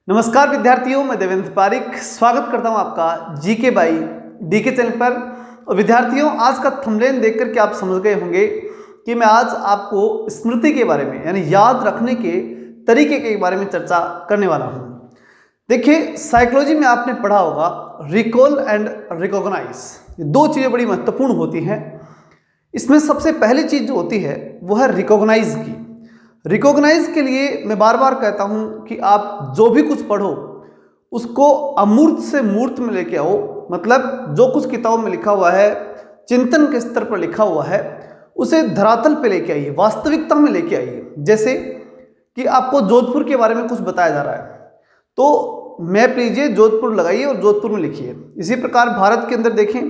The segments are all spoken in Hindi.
नमस्कार विद्यार्थियों, मैं देवेंद्र पारिक स्वागत करता हूं आपका जीके बाई डीके चैनल पर। और विद्यार्थियों, आज का थंबनेल देख करके आप समझ गए होंगे कि मैं आज आपको स्मृति के बारे में यानी याद रखने के तरीके के बारे में चर्चा करने वाला हूं। देखिए, साइकोलॉजी में आपने पढ़ा होगा रिकॉल एंड रिकॉग्नाइज, ये दो चीज़ें बड़ी महत्वपूर्ण होती हैं। इसमें सबसे पहली चीज़ जो होती है वो है रिकॉग्नाइज की। रिकॉग्नाइज के लिए मैं बार बार कहता हूं कि आप जो भी कुछ पढ़ो उसको अमूर्त से मूर्त में लेके आओ। मतलब जो कुछ किताबों में लिखा हुआ है, चिंतन के स्तर पर लिखा हुआ है, उसे धरातल पे लेके आइए, वास्तविकता में लेके आइए। जैसे कि आपको जोधपुर के बारे में कुछ बताया जा रहा है तो मैप लीजिए, जोधपुर लगाइए और जोधपुर में लिखिए। इसी प्रकार भारत के अंदर देखें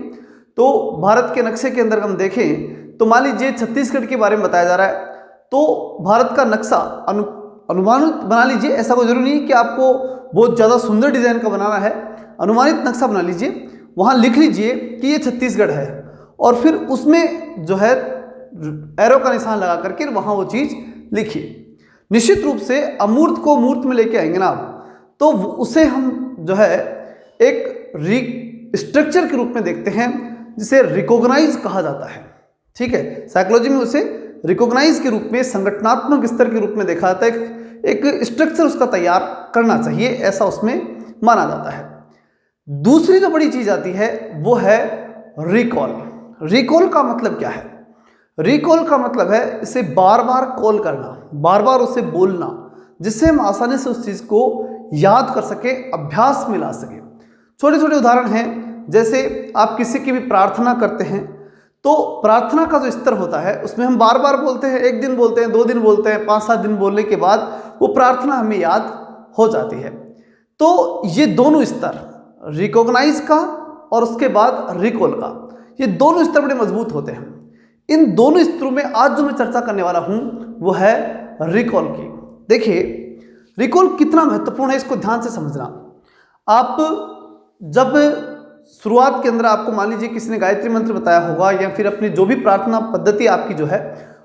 तो भारत के नक्शे के अंदर हम देखें तो मान लीजिए छत्तीसगढ़ के बारे में बताया जा रहा है तो भारत का नक्शा अनुमानित बना लीजिए। ऐसा कोई जरूरी नहीं कि आपको बहुत ज़्यादा सुंदर डिजाइन का बनाना है, अनुमानित नक्शा बना लीजिए, वहाँ लिख लीजिए कि ये छत्तीसगढ़ है और फिर उसमें जो है एरो का निशान लगा करके वहाँ वो चीज़ लिखिए। निश्चित रूप से अमूर्त को मूर्त में लेके आएंगे ना आप, तो उसे हम जो है एक स्ट्रक्चर के रूप में देखते हैं जिसे रिकॉग्नाइज कहा जाता है। ठीक है, साइकोलॉजी में उसे रिकॉग्नाइज के रूप में, संगठनात्मक स्तर के रूप में देखा जाता है। एक स्ट्रक्चर उसका तैयार करना चाहिए, ऐसा उसमें माना जाता है। दूसरी जो बड़ी चीज आती है वो है रिकॉल। रिकॉल का मतलब क्या है? रिकॉल का मतलब है इसे बार बार कॉल करना, बार बार उसे बोलना, जिससे हम आसानी से उस चीज को याद कर सके, अभ्यास में ला सके। छोटे छोटे उदाहरण हैं, जैसे आप किसी की भी प्रार्थना करते हैं तो प्रार्थना का जो स्तर होता है उसमें हम बार बार बोलते हैं, एक दिन बोलते हैं, 2 दिन बोलते हैं, 5-7 दिन बोलने के बाद वो प्रार्थना हमें याद हो जाती है। तो ये दोनों स्तर, रिकॉग्नाइज का और उसके बाद रिकॉल का, ये दोनों स्तर बड़े मजबूत होते हैं। इन दोनों स्तरों में आज जो मैं चर्चा करने वाला हूं वो है रिकॉल की। देखिए, रिकॉल कितना महत्वपूर्ण है इसको ध्यान से समझना। आप जब शुरुआत के अंदर आपको मान लीजिए किसी ने गायत्री मंत्र बताया होगा या फिर अपनी जो भी प्रार्थना पद्धति आपकी जो है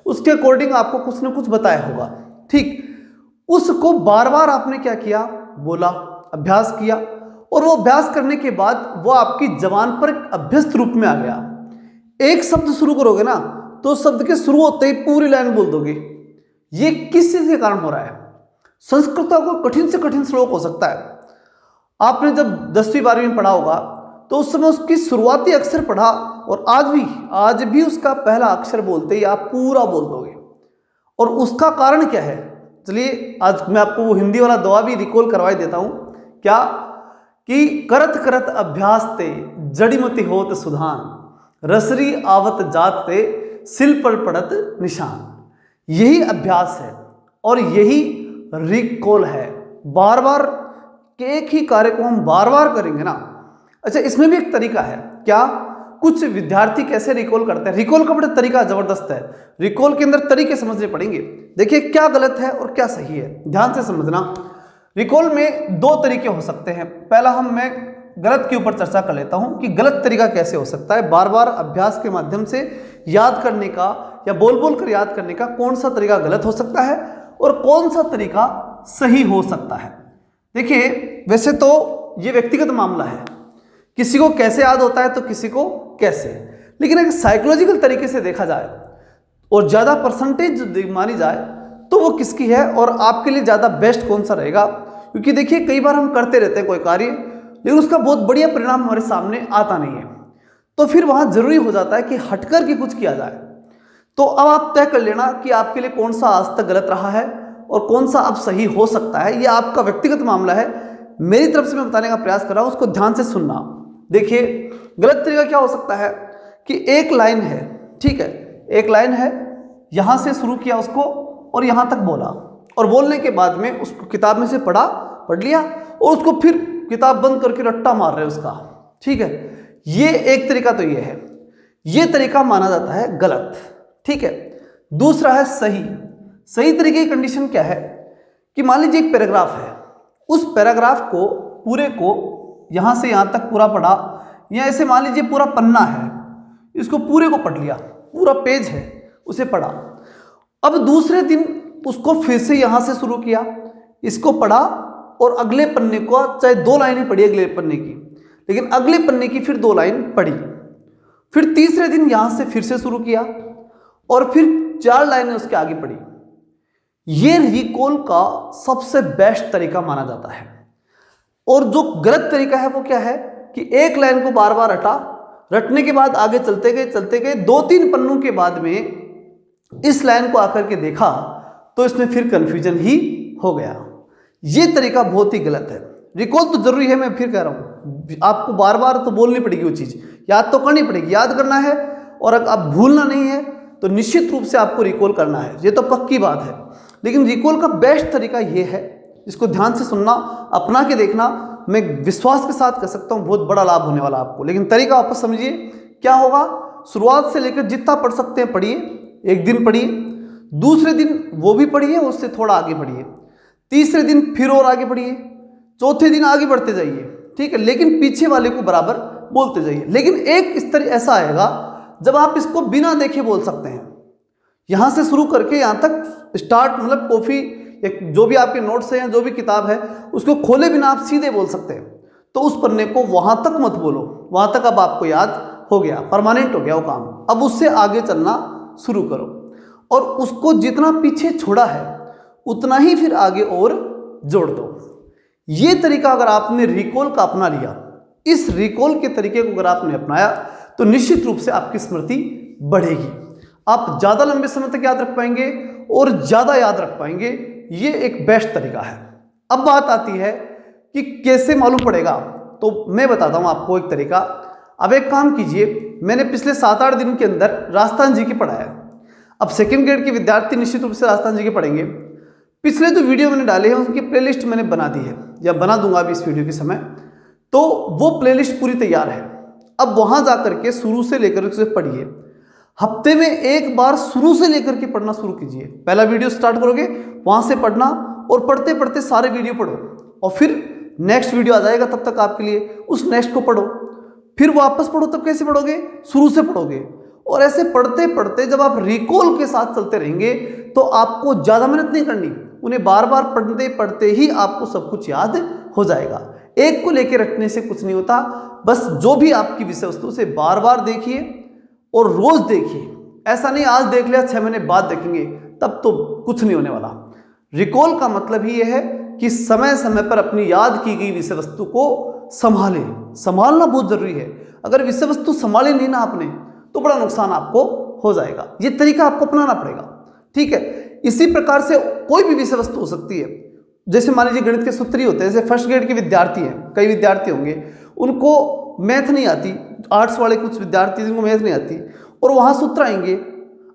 उसके अकॉर्डिंग आपको कुछ ना कुछ बताया होगा। ठीक, उसको बार बार आपने क्या किया, बोला, अभ्यास किया, और वो अभ्यास करने के बाद वो आपकी जबान पर अभ्यस्त रूप में आ गया। एक शब्द शुरू करोगे ना तो शब्द के शुरू होते ही पूरी लाइन बोल दोगे। ये किस चीज के कारण हो रहा है? संस्कृत का कोई कठिन से कठिन श्लोक हो सकता है, आपने जब 10वीं 12वीं में पढ़ा होगा तो उस समय उसकी शुरुआती अक्षर पढ़ा और आज भी उसका पहला अक्षर बोलते ही आप पूरा बोल दोगे। और उसका कारण क्या है? चलिए आज मैं आपको वो हिंदी वाला दुआ भी रिकॉल करवा देता हूं। क्या कि करत करत अभ्यास ते जड़ीमती होत सुधान, रसरी आवत जात ते सिल पर पड़त निशान। यही अभ्यास है और यही रिकॉल है। बार बार एक ही कार्य को हम बार बार करेंगे ना। अच्छा, इसमें भी एक तरीका है। क्या? कुछ विद्यार्थी कैसे रिकॉल करते हैं? रिकॉल का बड़ा तरीका जबरदस्त है। रिकॉल के अंदर तरीके समझने पड़ेंगे। देखिए क्या गलत है और क्या सही है, ध्यान से समझना। रिकॉल में 2 तरीके हो सकते हैं। पहला मैं गलत के ऊपर चर्चा कर लेता हूं कि गलत तरीका कैसे हो सकता है। बार बार अभ्यास के माध्यम से याद करने का या बोल बोल कर याद करने का कौन सा तरीका गलत हो सकता है और कौन सा तरीका सही हो सकता है। देखिए, वैसे तो ये व्यक्तिगत मामला है, किसी को कैसे याद होता है तो किसी को कैसे, लेकिन अगर साइकोलॉजिकल तरीके से देखा जाए और ज़्यादा परसेंटेज मानी जाए तो वो किसकी है और आपके लिए ज़्यादा बेस्ट कौन सा रहेगा। क्योंकि देखिए, कई बार हम करते रहते हैं कोई कार्य लेकिन उसका बहुत बढ़िया परिणाम हमारे सामने आता नहीं है, तो फिर वहाँ जरूरी हो जाता है कि हटकर के कुछ किया जाए। तो अब आप तय कर लेना कि आपके लिए कौन सा आज तक गलत रहा है और कौन सा अब सही हो सकता है। ये आपका व्यक्तिगत मामला है, मेरी तरफ से मैं बताने का प्रयास कर रहा हूँ, उसको ध्यान से सुनना। देखिए, गलत तरीका क्या हो सकता है कि एक लाइन है, ठीक है, एक लाइन है, यहां से शुरू किया उसको और यहां तक बोला और बोलने के बाद में उसको किताब में से पढ़ लिया और उसको फिर किताब बंद करके रट्टा मार रहे उसका। ठीक है, ये एक तरीका तो ये है, ये तरीका माना जाता है गलत। ठीक है, दूसरा है सही। सही तरीके की कंडीशन क्या है कि मान लीजिए एक पैराग्राफ है, उस पैराग्राफ को पूरे को यहां से यहां तक पूरा पढ़ा, या ऐसे मान लीजिए पूरा पन्ना है, इसको पूरे को पढ़ लिया, पूरा पेज है उसे पढ़ा। अब दूसरे दिन उसको फिर से यहां से शुरू किया, इसको पढ़ा और अगले पन्ने को चाहे 2 लाइनें पढ़ी अगले पन्ने की, लेकिन अगले पन्ने की फिर 2 लाइन पढ़ी, फिर तीसरे दिन यहां से फिर से शुरू किया और फिर 4 लाइनें उसके आगे पढ़ी। ये रिकॉल का सबसे बेस्ट तरीका माना जाता है। और जो गलत तरीका है वो क्या है कि एक लाइन को बार बार रटने के बाद आगे चलते गए 2-3 पन्नों के बाद में इस लाइन को आकर के देखा तो इसमें फिर कंफ्यूजन ही हो गया। ये तरीका बहुत ही गलत है। रिकॉल तो जरूरी है, मैं फिर कह रहा हूं, आपको बार बार तो बोलनी पड़ेगी, वो चीज याद तो करनी पड़ेगी, याद करना है। और अगर आप भूलना नहीं है तो निश्चित रूप से आपको रिकॉल करना है, ये तो पक्की बात है। लेकिन रिकॉल का बेस्ट तरीका ये है, इसको ध्यान से सुनना, अपना के देखना, मैं विश्वास के साथ कह सकता हूं बहुत बड़ा लाभ होने वाला आपको। लेकिन तरीका वापस समझिए क्या होगा। शुरुआत से लेकर जितना पढ़ सकते हैं पढ़िए, एक दिन पढ़िए, दूसरे दिन वो भी पढ़िए, उससे थोड़ा आगे पढ़िए, तीसरे दिन फिर और आगे पढ़िए, चौथे दिन आगे बढ़ते जाइए, ठीक है। लेकिन पीछे वाले को बराबर बोलते जाइए। लेकिन एक स्तर ऐसा आएगा जब आप इसको बिना देखे बोल सकते हैं। यहां से शुरू करके यहां तक स्टार्ट, मतलब कॉफी, जो भी आपके नोट्स हैं या जो भी किताब है उसको खोले बिना आप सीधे बोल सकते हैं। तो उस पन्ने को वहां तक मत बोलो, वहां तक अब आपको याद हो गया, परमानेंट हो गया वो काम। अब उससे आगे चलना शुरू करो और उसको जितना पीछे छोड़ा है उतना ही फिर आगे और जोड़ दो। ये तरीका अगर आपने रिकॉल का अपना लिया, इस रिकॉल के तरीके को अगर आपने अपनाया तो निश्चित रूप से आपकी स्मृति बढ़ेगी, आप ज्यादा लंबे समय तक याद रख पाएंगे और ज्यादा याद रख पाएंगे। ये एक बेस्ट तरीका है। अब बात आती है कि कैसे मालूम पड़ेगा, तो मैं बताता हूं आपको एक तरीका। अब एक काम कीजिए, मैंने पिछले 7-8 दिन के अंदर राजस्थान जी की पढ़ाया। अब सेकंड ग्रेड के विद्यार्थी निश्चित रूप से राजस्थान जी के पढ़ेंगे। पिछले जो वीडियो मैंने डाले हैं उनकी प्लेलिस्ट मैंने बना दी है, या बना दूंगा अभी इस वीडियो के समय, तो वो प्लेलिस्ट पूरी तैयार है। अब वहां जाकर के शुरू से लेकर उसे पढ़िए, हफ्ते में एक बार शुरू से लेकर के पढ़ना शुरू कीजिए। पहला वीडियो स्टार्ट करोगे वहां से पढ़ना और पढ़ते पढ़ते सारे वीडियो पढ़ो और फिर नेक्स्ट वीडियो आ जाएगा, तब तक आपके लिए उस नेक्स्ट को पढ़ो, फिर वापस पढ़ो। तब कैसे पढ़ोगे? शुरू से पढ़ोगे। और ऐसे पढ़ते पढ़ते जब आप रिकॉल के साथ चलते रहेंगे तो आपको ज्यादा मेहनत नहीं करनी, उन्हें बार बार पढ़ते पढ़ते ही आपको सब कुछ याद हो जाएगा। एक को लेकर रटने से कुछ नहीं होता, बस जो भी आपकी विषय वस्तु से बार बार देखिए और रोज देखिए। ऐसा नहीं आज देख लिया 6 महीने बाद देखेंगे, तब तो कुछ नहीं होने वाला। रिकॉल का मतलब ही यह है कि समय समय पर अपनी याद की गई विषय वस्तु को संभालें। संभालना बहुत जरूरी है। अगर विषय वस्तु संभाले नहीं ना आपने तो बड़ा नुकसान आपको हो जाएगा। ये तरीका आपको अपनाना पड़ेगा, ठीक है। इसी प्रकार से कोई भी विषय वस्तु हो सकती है। जैसे मान लीजिए गणित के सूत्र ही होते हैं, जैसे फर्स्ट ग्रेड के विद्यार्थी हैं, कई विद्यार्थी होंगे उनको मैथ नहीं आती, आर्ट्स वाले कुछ विद्यार्थी जिनको मैथ नहीं आती और वहां सूत्र आएंगे।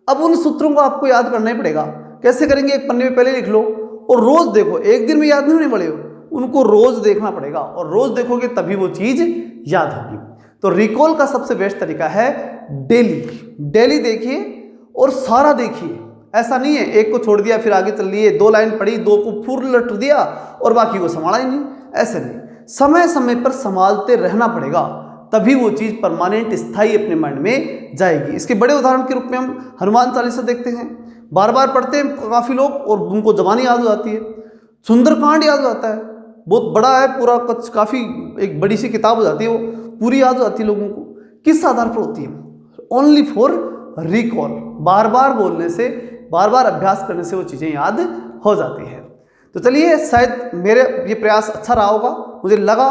अब उन सूत्रों को आपको याद करना ही पड़ेगा। कैसे करेंगे? एक पन्ने में पहले लिख लो और रोज देखो। एक दिन में याद नहीं होने पड़े, उनको रोज देखना पड़ेगा और रोज देखोगे तभी वो चीज याद होगी। तो रिकॉल का सबसे बेस्ट तरीका है डेली देखिए और सारा देखिए। ऐसा नहीं है एक को छोड़ दिया फिर आगे चल लिए, 2 लाइन पढ़ी, 2 को पूर्ण लट दिया और बाकी को संभाला ही नहीं। ऐसे नहीं, समय समय पर संभालते रहना पड़ेगा, तभी वो चीज परमानेंट स्थायी अपने माइंड में जाएगी। इसके बड़े उदाहरण के रूप में हम हनुमान चालीसा देखते हैं, बार बार पढ़ते हैं काफी लोग और उनको जबानी याद हो जाती है। सुंदरकांड याद हो जाता है, बहुत बड़ा है पूरा, काफी एक बड़ी सी किताब हो जाती है, वो पूरी याद हो जाती है लोगों को। किस आधार पर होती है? Only for recall. बार बार बोलने से, बार बार अभ्यास करने से वो चीजें याद हो जाती है। तो चलिए, शायद मेरे ये प्रयास अच्छा रहा होगा। मुझे लगा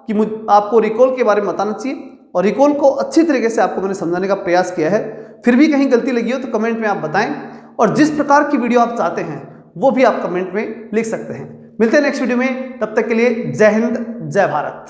कि आपको रिकॉल के बारे में बताना चाहिए और रिकॉल को अच्छी तरीके से आपको मैंने समझाने का प्रयास किया है। फिर भी कहीं गलती लगी हो तो कमेंट में आप बताएं और जिस प्रकार की वीडियो आप चाहते हैं वो भी आप कमेंट में लिख सकते हैं। मिलते हैं नेक्स्ट वीडियो में, तब तक के लिए जय हिंद, जय भारत।